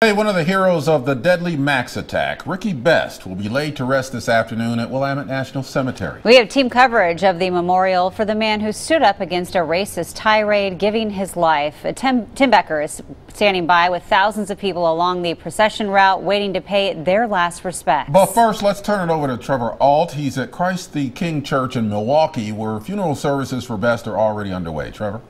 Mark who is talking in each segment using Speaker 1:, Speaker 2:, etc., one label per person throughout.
Speaker 1: Hey, one of the heroes of the deadly Max attack, Ricky Best, will be laid to rest this afternoon at Willamette National Cemetery.
Speaker 2: We have team coverage of the memorial for the man who stood up against a racist tirade, giving his life. Tim Becker is standing by with thousands of people along the procession route waiting to pay their last respects.
Speaker 1: But first, let's turn it over to Trevor Ault. He's at Christ the King Church in Milwaukee, where funeral services for Best are already underway. Trevor?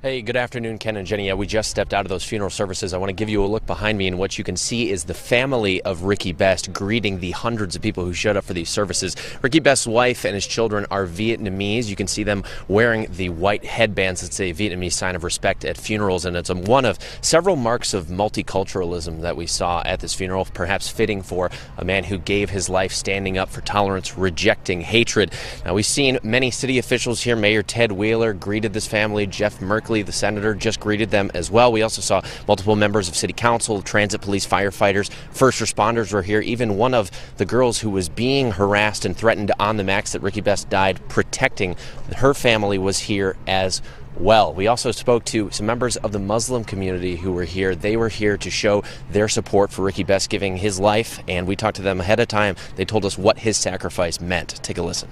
Speaker 3: Hey, good afternoon, Ken and Jenny. Yeah, we just stepped out of those funeral services. I want to give you a look behind me, and what you can see is the family of Ricky Best greeting the hundreds of people who showed up for these services. Ricky Best's wife and his children are Vietnamese. You can see them wearing the white headbands that say Vietnamese sign of respect at funerals, and it's one of several marks of multiculturalism that we saw at this funeral, perhaps fitting for a man who gave his life standing up for tolerance, rejecting hatred. Now, we've seen many city officials here. Mayor Ted Wheeler greeted this family. Jeff Merkley, the senator, just greeted them as well. We also saw multiple members of city council, transit police, firefighters, first responders were here. Even one of the girls who was being harassed and threatened on the Max that Ricky Best died protecting, her family was here as well. We also spoke to some members of the Muslim community who were here. They were here to show their support for Ricky Best giving his life, and we talked to them ahead of time. They told us what his sacrifice meant. Take a listen.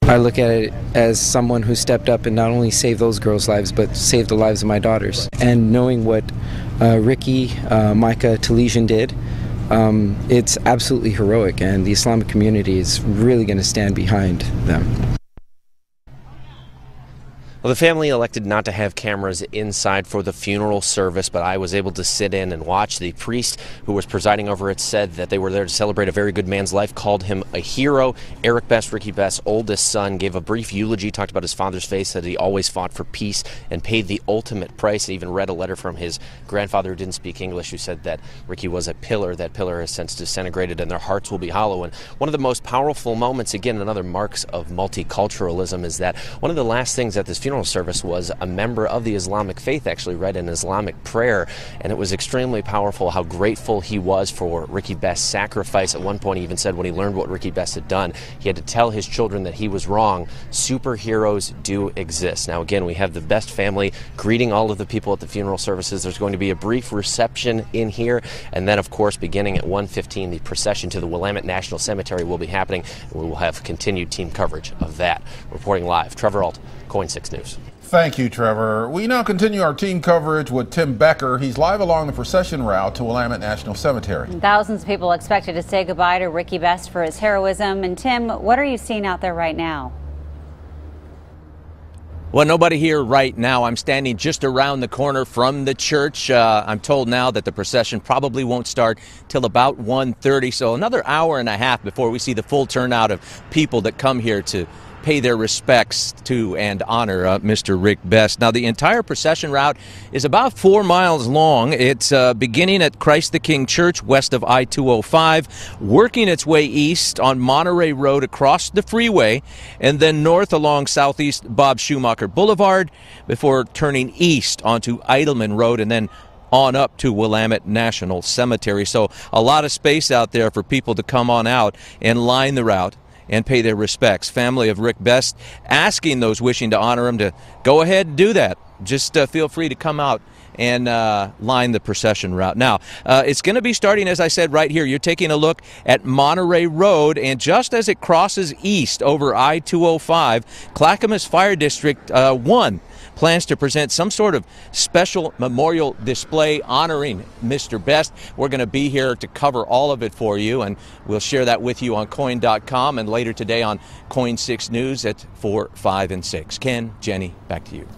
Speaker 4: I look at it as someone who stepped up and not only saved those girls' lives, but saved the lives of my daughters. And knowing what Ricky, Micah, Talesian did, it's absolutely heroic, and the Islamic community is really going to stand behind them.
Speaker 3: Well, the family elected not to have cameras inside for the funeral service, but I was able to sit in and watch. The priest who was presiding over it said that they were there to celebrate a very good man's life, called him a hero. Eric Best, Ricky Best's oldest son, gave a brief eulogy, talked about his father's face, said he always fought for peace and paid the ultimate price, and even read a letter from his grandfather who didn't speak English, who said that Ricky was a pillar. That pillar has since disintegrated and their hearts will be hollow. And one of the most powerful moments, again, another marks of multiculturalism, is that one of the last things at this funeral service was a member of the Islamic faith actually read an Islamic prayer, and it was extremely powerful how grateful he was for Ricky Best's sacrifice. At one point he even said when he learned what Ricky Best had done, he had to tell his children that he was wrong. Superheroes do exist. Now again, we have the Best family greeting all of the people at the funeral services. There's going to be a brief reception in here, and then of course beginning at 1:15 the procession to the Willamette National Cemetery will be happening, and we will have continued team coverage of that. Reporting live, Trevor Ault, KOIN 6 News.
Speaker 1: Thank you, Trevor. We now continue our team coverage with Tim Becker. He's live along the procession route to Willamette National Cemetery.
Speaker 2: Thousands of people expected to say goodbye to Ricky Best for his heroism. And Tim, what are you seeing out there right now?
Speaker 5: Well, nobody here right now. I'm standing just around the corner from the church. I'm told now that the procession probably won't start till about 1:30, so another hour and a half before we see the full turnout of people that come here to pay their respects to and honor Mr. Rick Best. Now, the entire procession route is about 4 miles long. It's beginning at Christ the King Church west of I-205, working its way east on Monterey Road across the freeway, and then north along Southeast Bob Schumacher Boulevard before turning east onto Eidelman Road and then on up to Willamette National Cemetery. So a lot of space out there for people to come on out and line the route and pay their respects. Family of Rick Best asking those wishing to honor him to go ahead and do that. Just feel free to come out and line the procession route. Now, it's going to be starting, as I said, right here. You're taking a look at Monterey Road, and just as it crosses east over I-205, Clackamas Fire District 1 plans to present some sort of special memorial display honoring Mr. Best. We're going to be here to cover all of it for you, and we'll share that with you on KOIN.com and later today on KOIN 6 News at 4, 5, and 6. Ken, Jenny, back to you.